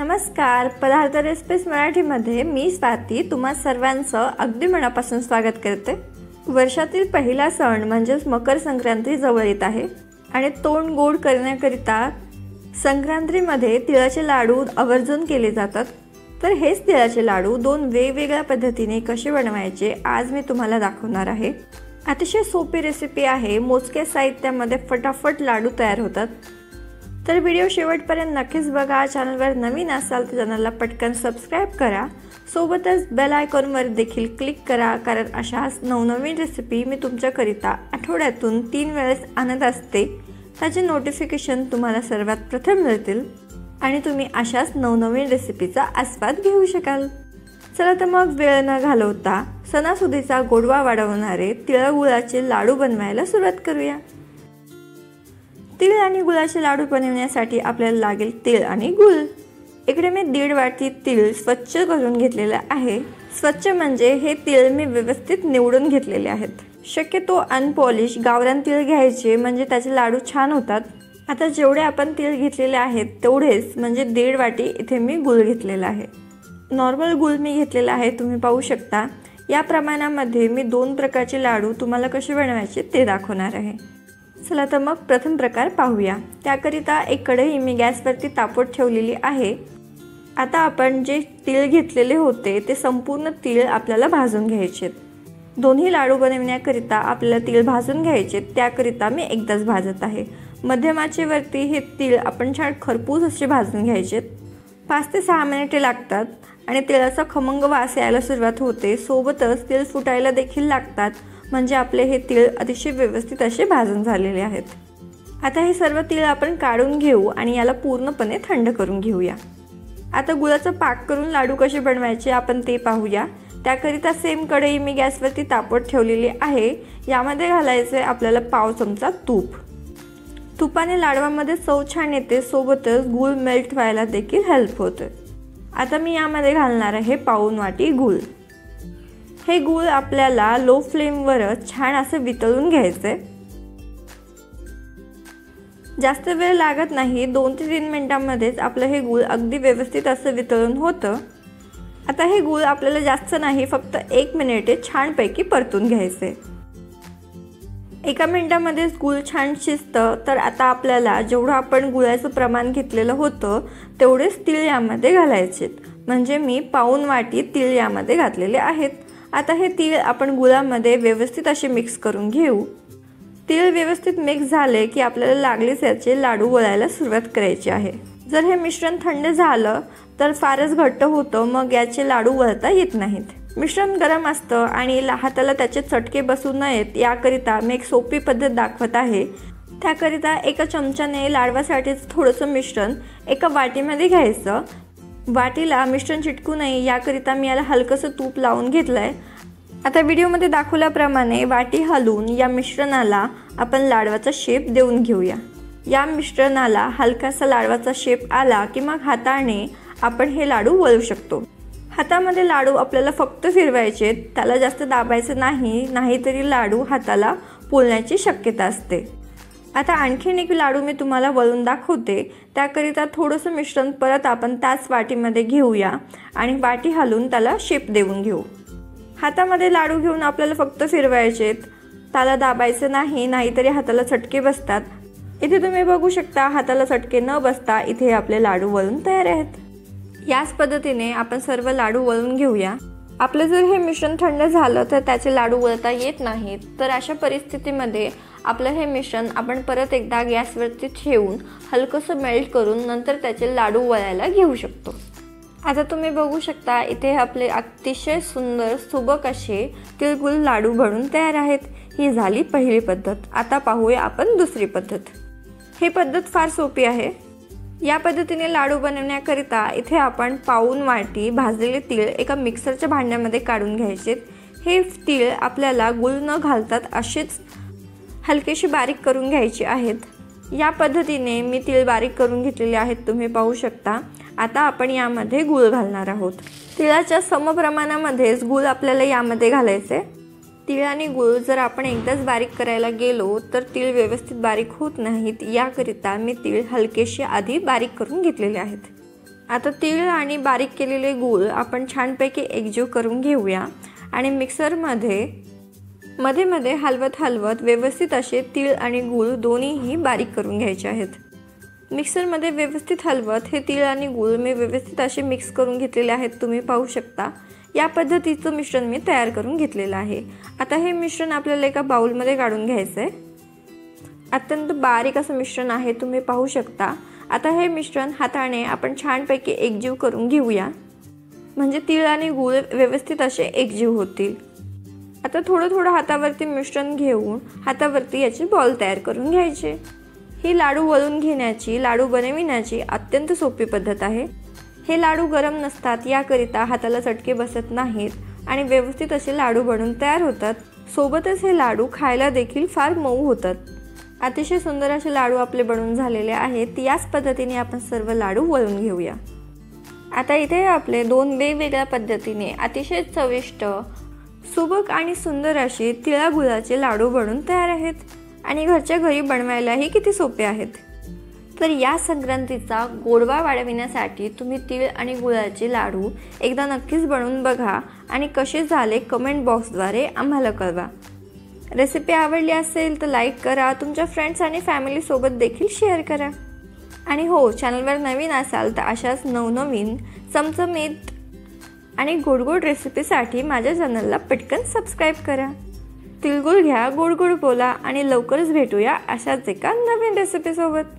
नमस्कार, पदार्थ रेसिपीज मराठीमध्ये मी स्वाती तुम्हा सर्वांचं अगदी मनापासून स्वागत करते। वर्षातील पहिला सण म्हणजेच मकर संक्रांती जवळ येत आहे आणि तोंड गोड करण्याकरिता संक्रांतीमध्ये तिळाचे लाडू आवर्जून केले जातात। तर हेच तिळाचे लाडू दोन वेगवेगळ्या पद्धतीने कसे बनवायचे आज मी तुम्हाला दाखवणार आहे। अतिशय सोपी रेसिपी आहे, मोजक्या साहित्यामध्ये फटाफट लाडू तयार होतात। तर व्हिडिओ शेवटपर्यंत नक्कीच बघा। चॅनलवर नवीन असाल तर चॅनलला पटकन सबस्क्राइब करा, सोबतच बेल आयकॉनवर देखील क्लिक करा, कारण अशाच नवनवीन रेसिपी मी तुमच्याकरिता आठवड्यातून 3 वेळेस आणत असते। त्याचे नोटिफिकेशन तुम्हाला सर्वात प्रथम मिळतील आणि तुम्ही अशाच नवनवीन रेसिपीचा आस्वाद घेऊ शकाल। चला तर मग वेळ न घालवता सणासुदीचा गोडवा वाढवणारे तिळगुळाचे लाडू बनवायला सुरुवात करूया। तीळ आणि गुळाचे लाडू बनवण्यासाठी आपल्याला लागेल तीळ आणि गुळ। इकडे मी 1.5 वाटी तीळ स्वच्छ करून घेतलेले आहे। स्वच्छ म्हणजे हे तीळ मी व्यवस्थित निवडून घेतलेले आहेत। शक्यतो अनपॉलिश गावरान तीळ घ्यायचे म्हणजे त्याचे लाडू छान होतात। आता जेवढे आपण तीळ घेतलेले आहेत तेवढेच म्हणजे 1.5 वाटी इथे मी गुळ घेतलेला आहे। नॉर्मल गुळ मी घेतलेला आहे, तुम्ही पाहू शकता। या प्रमाणामध्ये मी 2 प्रकारचे लाडू तुम्हाला कसे बनवायचे ते दाखवणार आहे। चला तर मग प्रथम प्रकार पाहूया। त्याकरिता एक कढई मी गॅसवरती तापवत ठेवलेली आहे। आता आपण जे तीळ घेतलेले होते ते संपूर्ण तीळ आपल्याला भाजून घ्यायचे। दोन्ही लाडू बनवण्याकरिता आपल्याला तीळ भाजून घ्यायचे, त्याकरिता मी एकदाच भाजत आहे। मध्यम आचेवरती हे तीळ आपण छान खरपूस असे भाजून घ्यायचे। 5 ते 6 मिनिटे लागतात आणि तिळाचा खमंग वास यायला सुरुवात होते, सोबतच तीळ फुटायला देखील लागतात, म्हणजे आपले हे तीळ अतिशय व्यवस्थित असे भाजून झालेले आहेत। आता हे सर्व तीळ आपण काढून घेऊ आणि याला पूर्णपणे थंड करून घेऊया। आता गुळाचा पाक करून लाडू कसे बनवायचे आपण ते पाहूया। त्याकरिता सेम कढई मी गॅसवरती तापवत ठेवलेली आहे। यामध्ये घालायचे आपल्याला पाव चमचा तूप। तुपाने लाडवामध्ये चव छान येते, सोबतच गूळ मेल्ट व्हायला देखील हेल्प होते। आता मी यामध्ये घालणार आहे पाऊण वाटी गूळ। हे गूळ आपल्याला लो फ्लेमवर छान असे वितळून घ्यायचे। जास्त वेळ लागत नाही, 2 ते 3 मिनिटांमध्येच आपलं हे गूळ अगदी व्यवस्थित असं वितळून होतं। आता हे गूळ आपल्याला जास्त नाही, फक्त 1 मिनिट छानपैकी परतून घ्यायचे। 1 मिनिटामध्येच गूळ छान शिजतं। तर आता आपल्याला जेवढं आपण गुळाचं प्रमाण घेतलेलं होतं तेवढेच तीळ यामध्ये घालायचे, म्हणजे मी पाऊण वाटी तीळ यामध्ये घातलेले आहेत। आता हे तीळ आपण गुळामध्ये व्यवस्थित असे मिक्स करून घेऊ। तीळ व्यवस्थित मिक्स झाले की आपल्याला लागलीच याचे लाडू वळायला सुरुवात करायची आहे। जर हे मिश्रण थंड झालं तर फारच घट्ट होतं, मग याचे लाडू वळता येत नाहीत। मिश्रण गरम असतं आणि हाताला त्याचे चटके बसू नयेत याकरिता मी एक सोपी पद्धत दाखवत आहे। त्याकरिता एका चमच्याने लाडवासाठी थोडंसं मिश्रण एका वाटीमध्ये घ्यायचं। वाटीला मिश्रण चिटकू नये याकरिता मी याला हलकंसं तूप लावून घेतलंय। आता व्हिडिओमध्ये दाखवल्याप्रमाणे वाटी हलवून या मिश्रणाला आपण लाडवाचा शेप देऊन घेऊया। या मिश्रणाला हलकासा लाडवाचा शेप आला की मग हाताने आपण हे लाडू वळू शकतो। हातामध्ये लाडू आपल्याला फक्त फिरवायचे, त्याला जास्त दाबायचं नाही, नाहीतरी लाडू हाताला पोळण्याची शक्यता असते। आता आणखीन एक लाडू मी तुम्हाला वळून दाखवते। त्याकरिता थोडंसं मिश्रण परत आपण त्याच वाटीमध्ये घेऊया आणि वाटी हलवून त्याला शेप देऊन घेऊ। हातामध्ये लाडू घेऊन आपल्याला फक्त फिरवायचे, त्याला दाबायचं नाही, नाहीतरी हाताला चटके बसतात। इथे तुम्ही बघू शकता हाताला चटके न बसता इथे आपले लाडू वळून तयार आहेत। याच पद्धतीने आपण सर्व लाडू वळून घेऊया। आपले जर हे मिश्रण थंड झालं तर त्याचे लाडू वळता येत नाहीत, तर अशा परिस्थितीमध्ये आपलं हे मिश्रण आपण परत एकदा गॅसवरती ठेवून हलकंसं मेल्ट करून नंतर त्याचे लाडू वळायला घेऊ शकतो। आता तुम्ही बघू शकता इथे आपले अतिशय सुंदर सुबक असे तिळगुळ लाडू बनून तयार आहेत। ही झाली पहिली पद्धत। आता पाहूया आपण दुसरी पद्धत। ही पद्धत फार सोपी आहे। या पद्धतीने लाडू बनवण्याकरिता इथे आपण पाऊण वाटी भाजलेले तीळ एका मिक्सरच्या भांड्यामध्ये काढून घ्यायचे। हे तीळ आपल्याला गूळ न घालतात असेच हलकेशी बारीक करून घ्यायचे आहेत। या पद्धतीने मी तीळ बारीक करून घेतलेले आहेत, तुम्ही पाहू शकता। आता आपण यामध्ये गूळ घालणार आहोत। तिळाच्या समप्रमाणामध्येच गूळ आपल्याला यामध्ये घालायचे। तीळ आणि गूळ जर आपण एकदाच बारीक करायला गेलो तर तीळ व्यवस्थित बारीक होत नाहीत, याकरिता मी तीळ हलकेशी आधी बारीक करून घेतलेले आहेत। आता तीळ आणि बारीक केलेले गूळ आपण छानपैकी एकजीव करून घेऊया आणि मिक्सरमध्ये मध्ये मध्ये हलवत व्यवस्थित असे तीळ आणि गूळ दोन्हीही बारीक करून घ्यायचे आहेत. मिक्सरमध्ये व्यवस्थित हलवत हे तीळ आणि गूळ मी व्यवस्थित असे मिक्स करून घेतलेले आहेत. तुम्ही पाहू शकता या पद्धतीचं मिश्रण मी तयार करून घेतलेलं आहे. आता हे मिश्रण आपल्याला एका बाउलमध्ये काढून घ्यायचं आहे. अत्यंत बारीक असं मिश्रण आहे, तुम्ही पाहू शकता. आता हे मिश्रण हाताने आपण छानपैकी एकजीव करून घेऊया, म्हणजे तीळ आणि गूळ व्यवस्थित असे एकजीव होतील. आता थोडं हातावरती मिश्रण घेऊन हातावरती याचे बॉल तयार करून घ्यायचे. ही लाडू वळून घेण्याची, लाडू बनविण्याची अत्यंत सोपी पद्धत आहे. हे लाडू गरम नसतात, याकरिता हाताला चटके बसत नाहीत आणि व्यवस्थित असे लाडू बनून तयार होतात. सोबतच हे लाडू खायला देखील फार मऊ होतात. अतिशय सुंदर असे लाडू आपले बनून झालेले आहेत. याच पद्धतीने आपण सर्व लाडू वळून घेऊया. आता इथे आपले 2 वेगवेगळ्या पद्धतीने अतिशय चविष्ट, सुबक आणि सुंदर असे तिळागुळाचे लाडू बनून तयार आहेत आणि घरच्या घरी बनवायलाही किती सोपे आहेत. तर या संक्रांतीचा गोडवा वाढविण्यासाठी तुम्ही तीळ आणि गुळाचे लाडू एकदा नक्कीच बनवून बघा आणि कसे झाले कमेंट बॉक्सद्वारे आम्हाला कळवा. रेसिपी आवडली असेल तर लाईक करा, तुमच्या फ्रेंड्स आणि फॅमिलीसोबत देखील शेअर करा. आणि हो, चॅनलवर नवीन असाल तर अशाच नवनवीन चमचमीत आणि गोड रेसिपीसाठी माझ्या चॅनलला पटकन सबस्क्राईब करा. तिळगुळ घ्या, गोड बोला आणि लवकरच भेटूया अशाच एका नवीन रेसिपीसोबत.